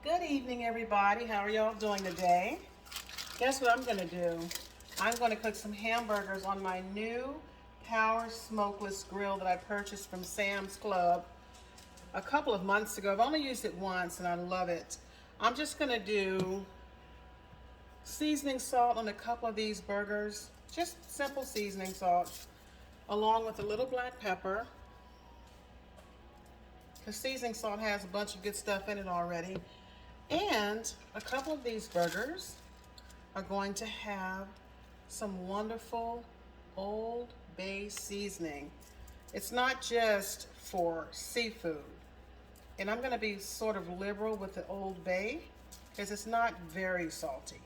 Good evening, everybody. How are y'all doing today? Guess what I'm gonna do? I'm gonna cook some hamburgers on my new Power Smokeless Grill that I purchased from Sam's Club a couple of months ago. I've only used it once and I love it. I'm just gonna do seasoning salt on a couple of these burgers, just simple seasoning salt, along with a little black pepper, because seasoning salt has a bunch of good stuff in it already. And a couple of these burgers are going to have some wonderful Old Bay seasoning. It's not just for seafood. And I'm going to be sort of liberal with the Old Bay because it's not very salty.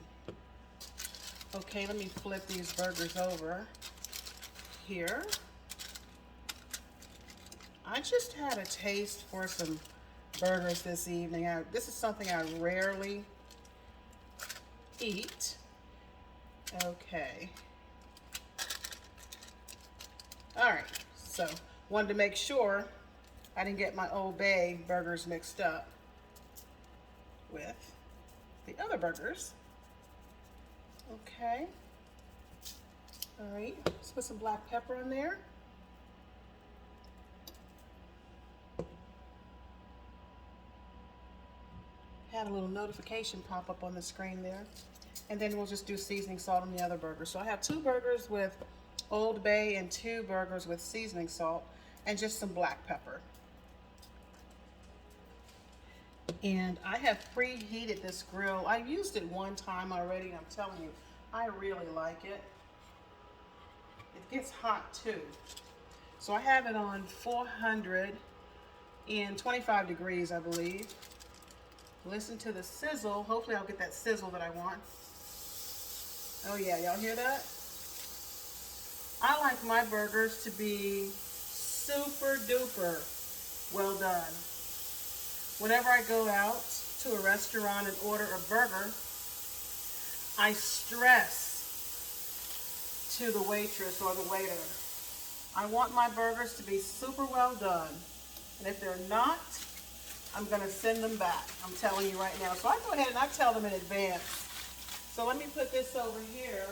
Okay, let me flip these burgers over here. I just had a taste for some burgers this evening. This is something I rarely eat. Okay. All right, so wanted to make sure I didn't get my Old Bay burgers mixed up with the other burgers. Okay. All right, let's put some black pepper in there. Had a little notification pop up on the screen there. And then we'll just do seasoning salt on the other burger. So I have 2 burgers with Old Bay and 2 burgers with seasoning salt and just some black pepper. And I have preheated this grill. I used it one time already. I'm telling you, I really like it. It gets hot too. So I have it on 425 degrees, I believe. Listen to the sizzle. Hopefully I'll get that sizzle that I want. Oh yeah, y'all hear that? I like my burgers to be super duper well done. Whenever I go out to a restaurant and order a burger, I stress to the waitress or the waiter, I want my burgers to be super well done. And if they're not, I'm gonna send them back. I'm telling you right now. So I go ahead and I tell them in advance. So let me put this over here.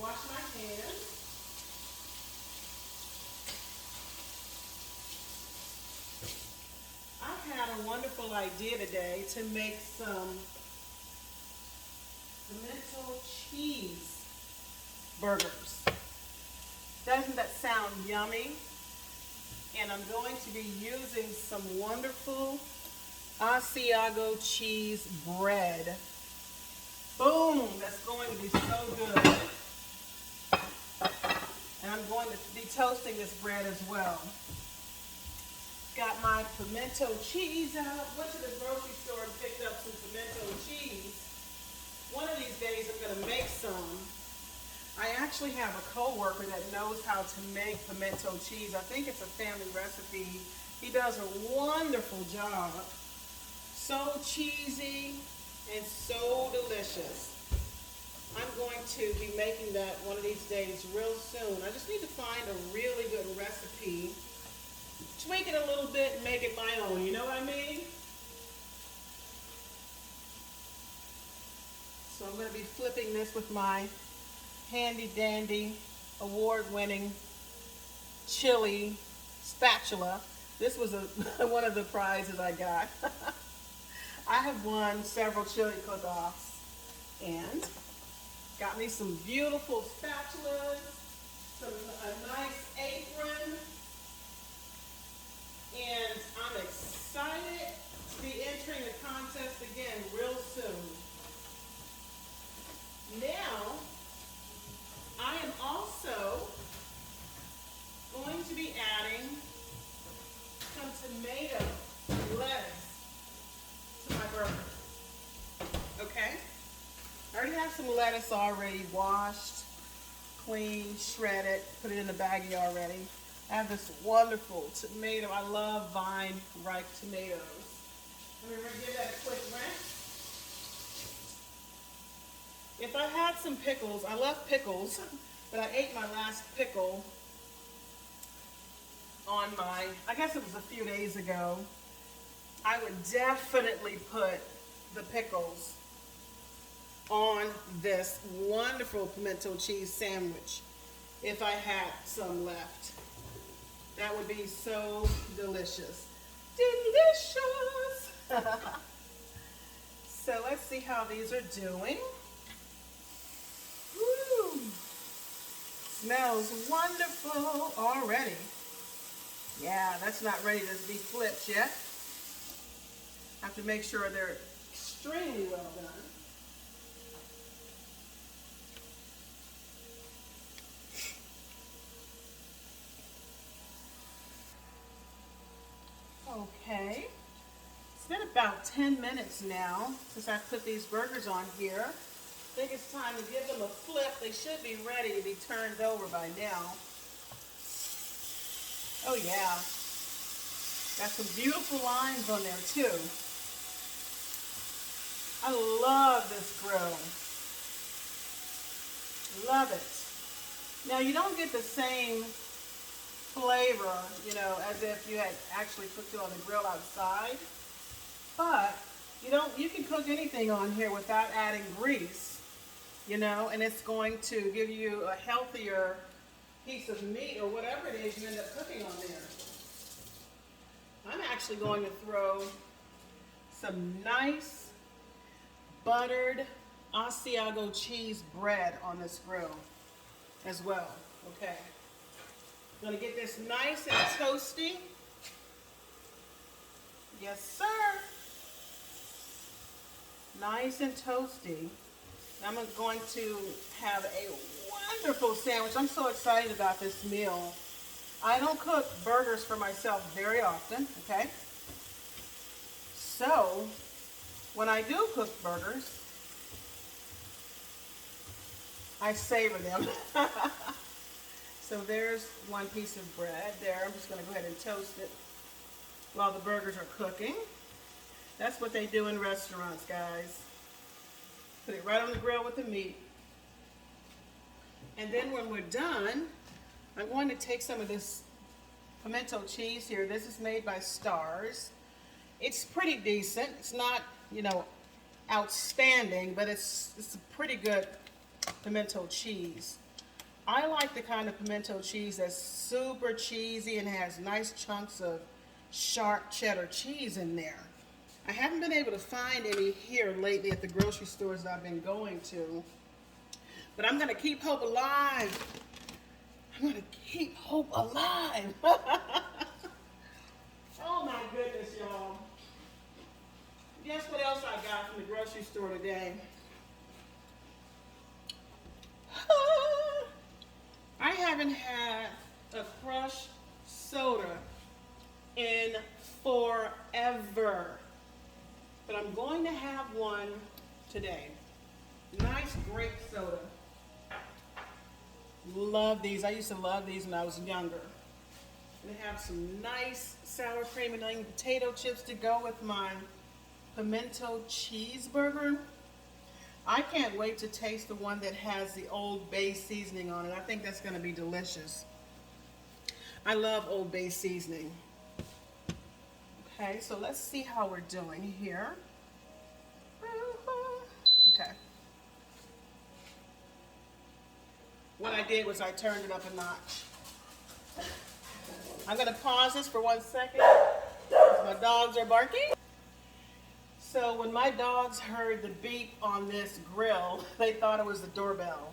Wash my hands. I had a wonderful idea today to make some pimento cheese burgers. Doesn't that sound yummy? And I'm going to be using some wonderful Asiago cheese bread. Boom, that's going to be so good. And I'm going to be toasting this bread as well. Got my pimento cheese out. Went to the grocery store and picked up some pimento cheese. One of these days I'm going to make some. I actually have a coworker that knows how to make pimento cheese. I think it's a family recipe. He does a wonderful job. So cheesy and so delicious. I'm going to be making that one of these days real soon. I just need to find a really good recipe, tweak it a little bit and make it my own, you know what I mean? So I'm going to be flipping this with my handy dandy award-winning chili spatula. This was one of the prizes I got. I have won several chili cook-offs and got me some beautiful spatulas, a nice apron, and I'm excited to be entering the contest again real soon. Now, I am also going to be adding some tomato lettuce to my burger. Okay? I already have some lettuce already washed, clean, shredded, put it in the baggie already. I have this wonderful tomato. I love vine ripe tomatoes. I'm going to give that a quick rinse. If I had some pickles, I love pickles, but I ate my last pickle on my, I guess it was a few days ago, I would definitely put the pickles on this wonderful pimento cheese sandwich if I had some left. That would be so delicious. Delicious! So let's see how these are doing. Woo! Smells wonderful already. Yeah, that's not ready to be flipped yet. Have to make sure they're extremely well done. Okay, it's been about 10 minutes now since I put these burgers on here. I think it's time to give them a flip. They should be ready to be turned over by now. Oh yeah, got some beautiful lines on there too. I love this grill. Love it. Now you don't get the same flavor, you know, as if you had actually cooked it on the grill outside. But you can cook anything on here without adding grease, you know, and it's going to give you a healthier piece of meat or whatever it is you end up cooking on there. I'm actually going to throw some nice buttered Asiago cheese bread on this grill as well, okay? I'm going to get this nice and toasty. Yes, sir. Nice and toasty. I'm going to have a wonderful sandwich. I'm so excited about this meal. I don't cook burgers for myself very often, okay? So, when I do cook burgers, I savor them. So there's one piece of bread there. I'm just going to go ahead and toast it while the burgers are cooking. That's what they do in restaurants, guys. Put it right on the grill with the meat. And then when we're done, I'm going to take some of this pimento cheese here. This is made by Stars. It's pretty decent. It's not, you know, outstanding, but it's a pretty good pimento cheese. I like the kind of pimento cheese that's super cheesy and has nice chunks of sharp cheddar cheese in there. I haven't been able to find any here lately at the grocery stores that I've been going to, but I'm going to keep hope alive. I'm going to keep hope alive. Oh my goodness, y'all. Guess what else I got from the grocery store today? I haven't had a crushed soda in forever, but I'm going to have one today. Nice grape soda. Love these. I used to love these when I was younger. They have some nice sour cream and onion potato chips to go with my pimento cheeseburger. I can't wait to taste the one that has the Old Bay seasoning on it. I think that's going to be delicious. I love Old Bay seasoning. Okay, so let's see how we're doing here. Okay. What I did was I turned it up a notch. I'm going to pause this for 1 second because my dogs are barking. So when my dogs heard the beep on this grill, they thought it was the doorbell.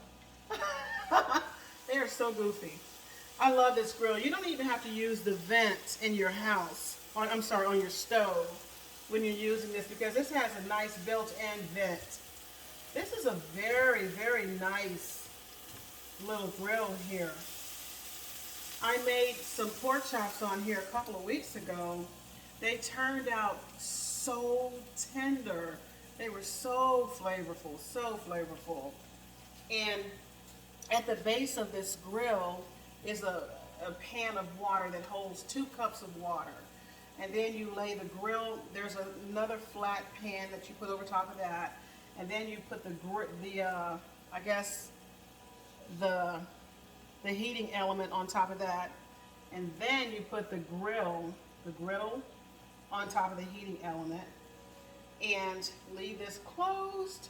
They are so goofy. I love this grill. You don't even have to use the vent in your house, on your stove when you're using this, because this has a nice built-in vent. This is a very, very nice little grill here. I made some pork chops on here a couple of weeks ago. They turned out so tender. They were so flavorful, so flavorful. And at the base of this grill is a pan of water that holds 2 cups of water. And then you lay the grill, there's another flat pan that you put over top of that. And then you put the heating element on top of that. And then you put the griddle on top of the heating element and leave this closed.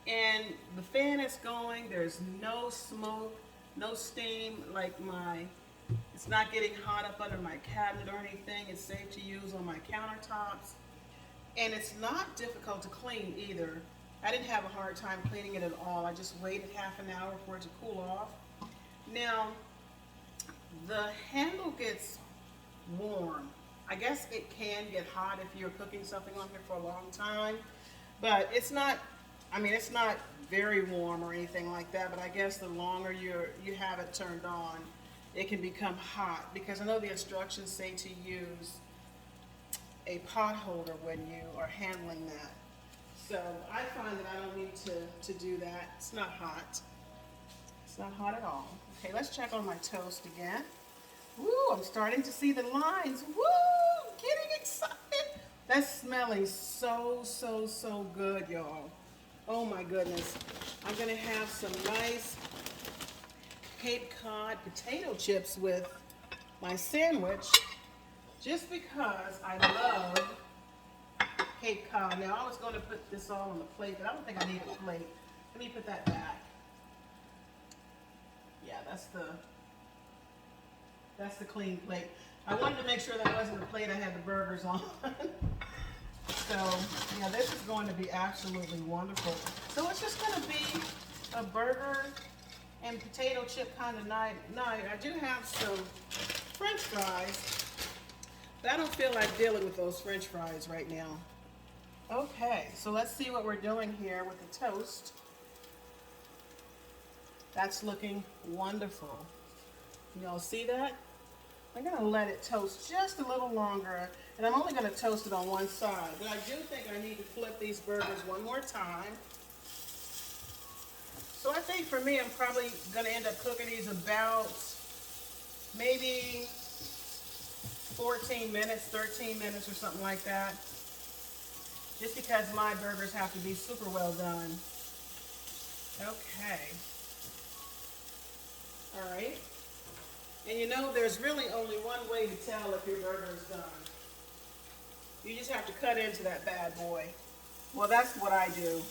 And the fan is going. There's no smoke, no steam, like it's not getting hot up under my cabinet or anything. It's safe to use on my countertops. And it's not difficult to clean either. I didn't have a hard time cleaning it at all. I just waited half an hour for it to cool off. Now, the handle gets warm. I guess it can get hot if you're cooking something on here for a long time, but it's not, I mean, it's not very warm or anything like that, but I guess the longer you have it turned on, it can become hot, because I know the instructions say to use a pot holder when you are handling that. So I find that I don't need to do that. It's not hot. It's not hot at all. Okay, let's check on my toast again. Woo, I'm starting to see the lines. Woo, getting excited. That's smelling so good, y'all. Oh my goodness. I'm gonna have some nice Cape Cod potato chips with my sandwich, just because I love Cape Cod. Now, I was going to put this all on the plate, but I don't think I need a plate. Let me put that back. Yeah, that's the clean plate. I wanted to make sure that wasn't the plate I had the burgers on. So, yeah, this is going to be absolutely wonderful. So it's just going to be a burger and potato chip kind of night. I do have some French fries, but I don't feel like dealing with those French fries right now. Okay, so let's see what we're doing here with the toast. That's looking wonderful. Y'all see that? I'm gonna let it toast just a little longer, and I'm only gonna toast it on one side, but I do think I need to flip these burgers one more time. So I think for me, I'm probably gonna end up cooking these about maybe 14 minutes, 13 minutes or something like that. Just because my burgers have to be super well done. Okay. All right. And you know, there's really only one way to tell if your burger is done. You just have to cut into that bad boy. Well, that's what I do.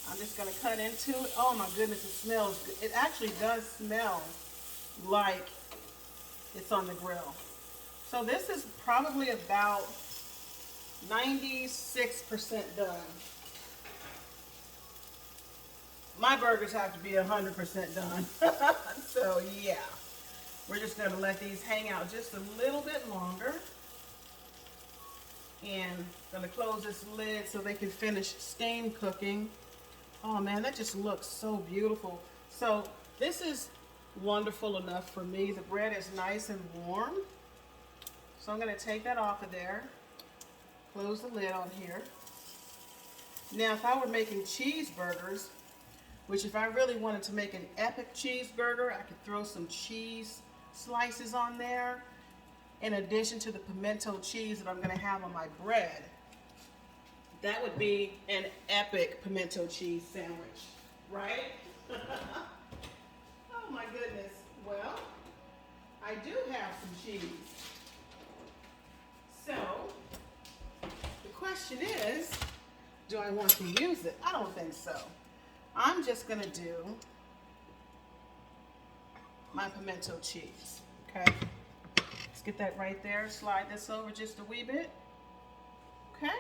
I'm just going to cut into it. Oh my goodness, it smells good. It actually does smell like it's on the grill. So this is probably about 96% done. My burgers have to be 100% done. So yeah, we're just going to let these hang out just a little bit longer. And going to close this lid so they can finish steam cooking. Oh man, that just looks so beautiful. So this is wonderful enough for me. The bread is nice and warm. So I'm going to take that off of there. Close the lid on here. Now, if I were making cheeseburgers, which if I really wanted to make an epic cheeseburger, I could throw some cheese slices on there, in addition to the pimento cheese that I'm going to have on my bread. That would be an epic pimento cheese sandwich, right? Oh my goodness. Well, I do have some cheese. So, the question is, do I want to use it? I don't think so. I'm just going to do my pimento cheese, okay? Let's get that right there. Slide this over just a wee bit, okay?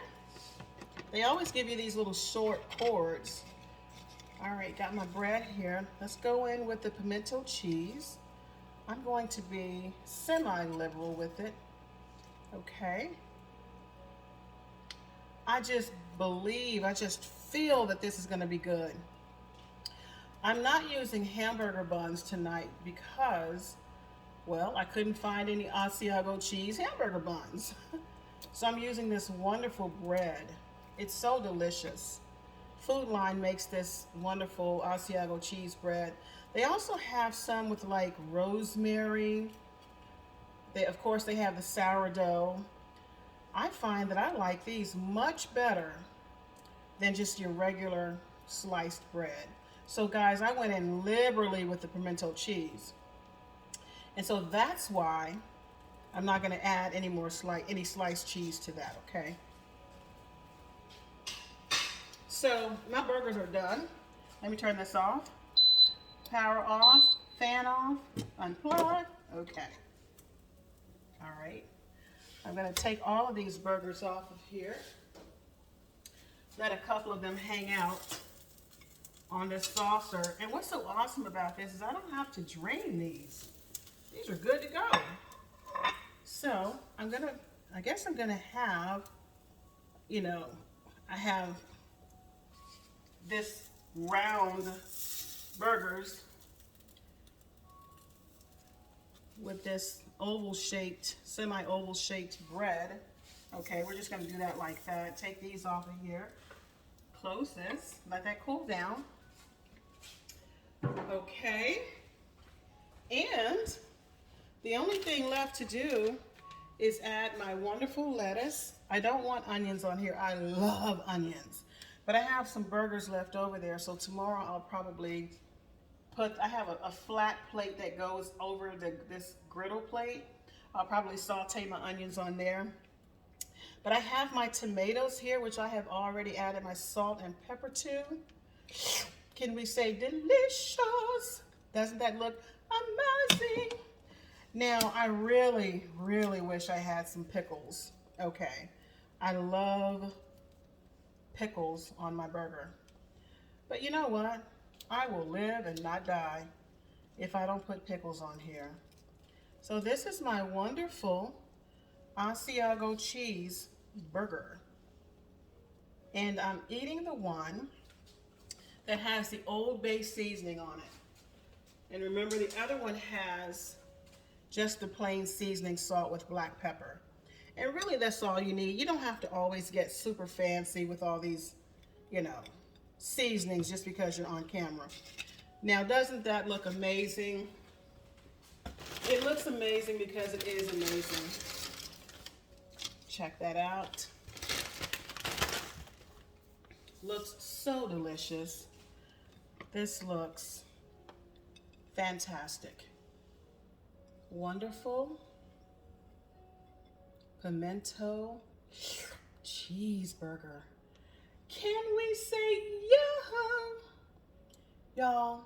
They always give you these little short cords. All right, got my bread here. Let's go in with the pimento cheese. I'm going to be semi-liberal with it, okay? I just feel that this is gonna be good. I'm not using hamburger buns tonight because, well, I couldn't find any Asiago cheese hamburger buns. So I'm using this wonderful bread. It's so delicious. Food Line makes this wonderful Asiago cheese bread. They also have some with like rosemary. Of course, they have the sourdough. I find that I like these much better than just your regular sliced bread. So guys, I went in liberally with the pimento cheese. And so that's why I'm not going to add any more any sliced cheese to that, okay? So my burgers are done. Let me turn this off. Power off, fan off, unplug. Okay. All right. I'm going to take all of these burgers off of here. Let a couple of them hang out on this saucer. And what's so awesome about this is I don't have to drain these. These are good to go. So I guess I'm gonna have, I have this round burgers with this semi-oval shaped bread. Okay, we're just gonna do that like that. Take these off of here. Close this, let that cool down. Okay, and the only thing left to do is add my wonderful lettuce. I don't want onions on here. I love onions. But I have some burgers left over there, so tomorrow I'll probably I have a flat plate that goes over this griddle plate. I'll probably saute my onions on there. But I have my tomatoes here, which I have already added my salt and pepper to. Can we say delicious? Doesn't that look amazing? Now, I really, really wish I had some pickles. Okay, I love pickles on my burger. But you know what? I will live and not die if I don't put pickles on here. So this is my wonderful Asiago cheese burger. And I'm eating the one that has the Old Bay seasoning on it. And remember, the other one has just the plain seasoning salt with black pepper. And really, that's all you need. You don't have to always get super fancy with all these, seasonings just because you're on camera. Now, doesn't that look amazing? It looks amazing because it is amazing. Check that out. Looks so delicious. This looks fantastic. Wonderful. Pimento cheeseburger. Can we say yeah? Y'all,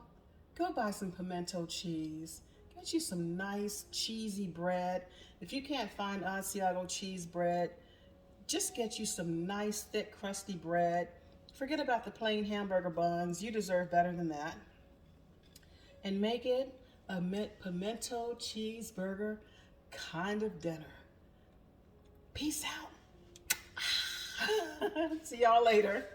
go buy some pimento cheese. Get you some nice cheesy bread. If you can't find Asiago cheese bread, just get you some nice thick crusty bread. Forget about the plain hamburger buns. You deserve better than that. And make it a pimento cheeseburger kind of dinner. Peace out. See y'all later.